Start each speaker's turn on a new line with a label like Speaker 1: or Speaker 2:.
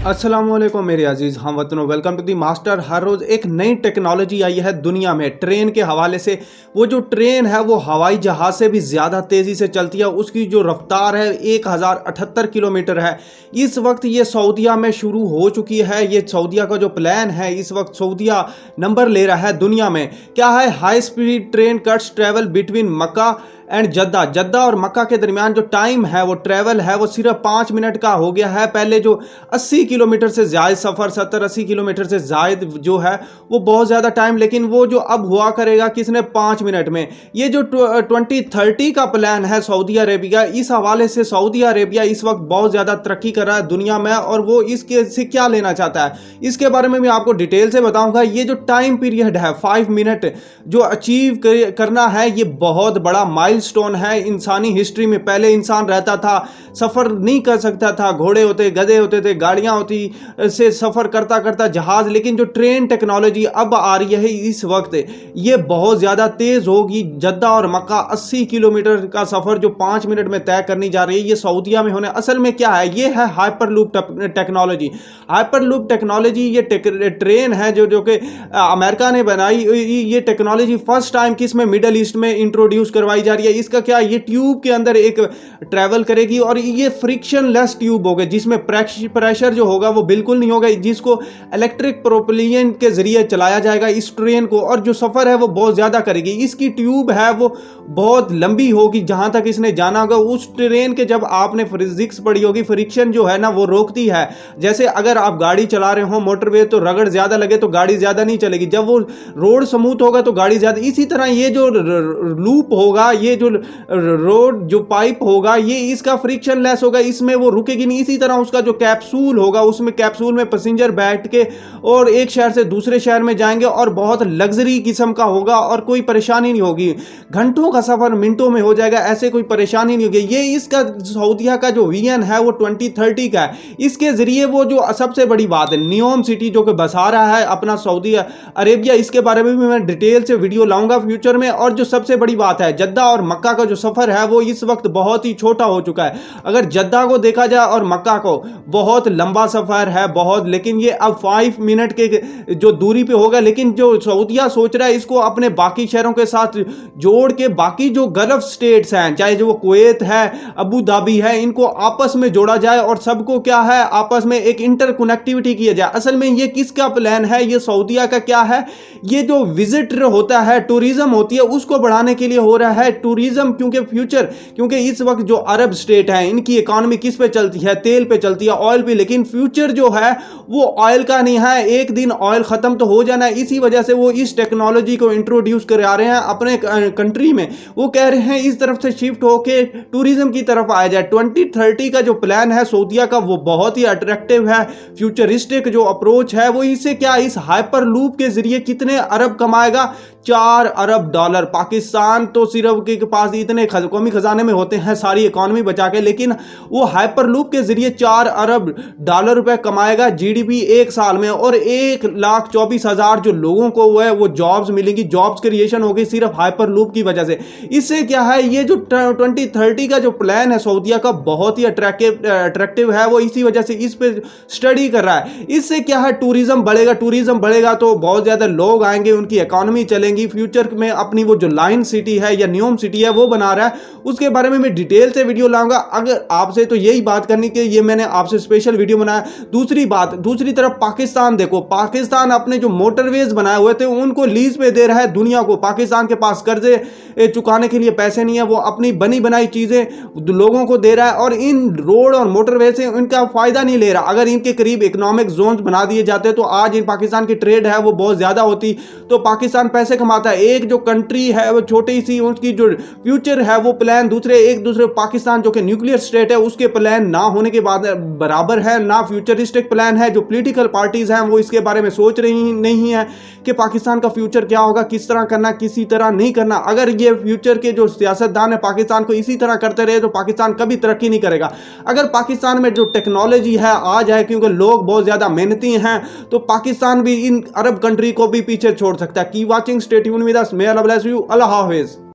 Speaker 1: अस्सलाम वालेकुम मेरे अजीज़ हम वतनों, वेलकम टू दी मास्टर। हर रोज़ एक नई टेक्नोलॉजी आई है दुनिया में ट्रेन के हवाले से। वो जो ट्रेन है वो हवाई जहाज़ से भी ज़्यादा तेज़ी से चलती है। उसकी जो रफ्तार है 1078 किलोमीटर है। इस वक्त ये सऊदीया में शुरू हो चुकी है। ये सऊदीया का जो प्लान है, इस वक्त सऊदीया नंबर ले रहा है दुनिया में। क्या है? High speed train cuts travel between Mecca and Jeddah और मक्का के दरमियान जो टाइम है वो ट्रैवल है वो सिर्फ 5 मिनट का हो गया है। पहले जो 80 किलोमीटर से ज़्यादा सफ़र 70-80 किलोमीटर से ज़्यादा जो है वो बहुत ज़्यादा टाइम, लेकिन वो जो अब हुआ करेगा किसने 5 मिनट में। ये जो 2030 का प्लान है सऊदी अरेबिया, इस हवाले से सऊदी अरेबिया इस वक्त बहुत ज़्यादा तरक्की कर रहा है दुनिया में, और वो इसके से क्या लेना चाहता है इसके बारे में भी आपको डिटेल से बताऊंगा। ये जो टाइम पीरियड है 5 मिनट जो अचीव करना है, ये बहुत बड़ा माइलस्टोन है इंसानी हिस्ट्री में। पहले इंसान रहता था, सफ़र नहीं कर सकता था, घोड़े होते, गधे होते थे, गाड़ियाँ होती से सफ़र करता करता जहाज़, लेकिन जो ट्रेन टेक्नोलॉजी अब आ रही है इस वक्त ये बहुत ज़्यादा तेज़ होगी। जद्दा और मक्का 80 किलोमीटर का सफ़र जो 5 मिनट में तय करनी जा रही है, ये सऊदीया में होने। असल में क्या है? ये है हाइपरलूप टेक्नोलॉजी। हाइपरलूप टेक्नोलॉजी ये ट्रेन है जो कि अमेरिका ने बनाई। ये टेक्नोलॉजी फर्स्ट टाइम किस में, मिडल ईस्ट में इंट्रोड्यूस करवाई जा रही है। इसका क्या, ये ट्यूब के अंदर एक ट्रैवल करेगी और ये फ्रिक्शन लेस ट्यूब होगा जिसमें प्रेशर जो होगा वो बिल्कुल नहीं होगा, जिसको इलेक्ट्रिक प्रोपल्शन के जरिए चलाया जाएगा इस ट्रेन को, और जो सफ़र है वो बहुत ज़्यादा करेगी। इसकी ट्यूब है वो बहुत लंबी होगी जहाँ तक इसने जाना होगा। उस ट्रेन के, जब आपने फिजिक्स पढ़ी होगी, फ्रिक्शन जो है ना वो रोकती है। जैसे अगर आप गाड़ी चला रहे हो मोटरवे तो रगड़ ज़्यादा लगे तो गाड़ी ज़्यादा नहीं चलेगी, जब वो रोड स्मूथ होगा तो गाड़ी ज़्यादा। इसी तरह ये जो लूप होगा, ये जो रोड जो पाइप होगा, ये इसका फ्रिक्शन लेस होगा, इसमें वो रुकेगी नहीं। इसी तरह उसका जो कैप्सूल होगा, उसमें कैप्सूल में पैसेंजर बैठ के और एक शहर से दूसरे शहर में जाएंगे, और बहुत लग्जरी किस्म का होगा और कोई परेशानी नहीं होगी। घंटों का सफर मिनटों में हो जाएगा, ऐसे कोई परेशानी नहीं होगी। ये इसका सऊदीया का जो विजन है वो 2030 का है। इसके जरिए वो जो सबसे बड़ी बात है, नियोम सिटी जो कि बसा रहा है अपना सऊदी अरेबिया, इसके बारे में भी मैं डिटेल से वीडियो लाऊंगा फ्यूचर में। और जो सबसे बड़ी बात है, जद्दा और मक्का का जो सफर है वो इस वक्त बहुत ही छोटा हो चुका है। अगर जद्दा को देखा जाए और मक्का को, बहुत लंबा सफर है बहुत, लेकिन ये अब 5 मिनट के जो दूरी पे होगा। लेकिन जो सऊदीया सोच रहा है इसको अपने बाकी शहरों के साथ जोड़ के, बाकी जो गल्फ स्टेट्स हैं, चाहे जो कुवैत है, अबू धाबी है, इनको आपस में जोड़ा जाए और सबको क्या है आपस में एक इंटरकनेक्टिविटी किया जाए। असल में ये किसका प्लान है? ये सऊदीया का क्या है? ये जो विजिटर होता है, टूरिज्म होती है, उसको बढ़ाने के लिए हो रहा है टूरिज्म। क्योंकि इस वक्त जो अरब स्टेट है इनकी इकॉनमी किस पे चलती है? तेल पे चलती है, ऑयल पे। लेकिन फ्यूचर जो है वो ऑयल का नहीं है, एक दिन ऑयल खत्म तो हो जाना है। इसी वजह से वो इस टेक्नोलॉजी को इंट्रोड्यूस करा रहे हैं अपने कंट्री में। वो कह रहे हैं इस तरफ से शिफ्ट होके टूरिज्म की तरफ आया जाए। 2030 का जो प्लान है सऊदीया का वो बहुत ही अट्रैक्टिव है, फ्यूचरिस्टिक जो अप्रोच है वो। इससे क्या, इस हाइपर लूप के जरिए कितने अरब कमाएगा? $4 अरब। पाकिस्तान तो सिर्फ के पास इतने कौमी खजाने में होते हैं सारी इकॉनमी बचा के, लेकिन वो हाइपर लूप के जरिए $4 अरब रुपए कमाएगा जीडीपी एक साल में। और 1,24,000 जो लोगों को वो जॉब्स मिलेंगी, जॉब्स क्रिएशन होगी सिर्फ हाइपर लूप की वजह से। इससे क्या है, ये जो 2030 का जो प्लान है सऊदीया का बहुत ही अट्रैक्टिव है। वो इसी वजह से इस पे स्टडी कर रहा है। इससे क्या है, टूरिज्म बढ़ेगा तो बहुत ज्यादा लोग आएंगे, उनकी इकॉनमी चलेंगी। फ्यूचर में अपनी वो जो लाइन सिटी है या न्यूम सिटी है वो बना रहा है, उसके बारे में मैं डिटेल से वीडियो लाऊंगा। अगर आपसे तो यही बात करनी कि ये मैंने आपसे स्पेशल वीडियो बनाया। दूसरी तरफ पाकिस्तान देखो, पाकिस्तान अपने जो मोटरवेज बनाए हुए थे उनको लीज पे दे रहा है दुनिया को। पाकिस्तान के पास कर्जे चुकाने के लिए पैसे नहीं है, वो अपनी बनी बनाई चीजें लोगों को दे रहा है, और इन रोड और मोटरवे से इनका फायदा नहीं ले रहा। अगर इनके करीब इकोनॉमिक जोन बना दिए जाते तो आज इन पाकिस्तान की ट्रेड है वो बहुत ज्यादा होती, तो पाकिस्तान पैसे कमाता है। एक जो कंट्री है वो छोटी सी, उसकी जो फ्यूचर है वो प्लान एक दूसरे पाकिस्तान जो कि न्यूक्लियर स्टेट है उसके प्लान ना होने के बाद बराबर है, ना फ्यूचरिस्टिक प्लान है। जो पॉलिटिकल पार्टीज हैं वो इसके बारे में सोच रही नहीं है कि पाकिस्तान का फ्यूचर क्या होगा, किस तरह करना, किसी तरह नहीं करना। अगर ये फ्यूचर के जो सियासतदान है पाकिस्तान को इसी तरह करते रहे तो पाकिस्तान कभी तरक्की नहीं करेगा। अगर पाकिस्तान में जो टेक्नोलॉजी है आ जाए, क्योंकि लोग बहुत ज्यादा मेहनती हैं, तो पाकिस्तान भी इन अरब कंट्री को भी पीछे छोड़ सकता है। की watching, stay tuned with us. May Allah bless you. Allah Hafiz.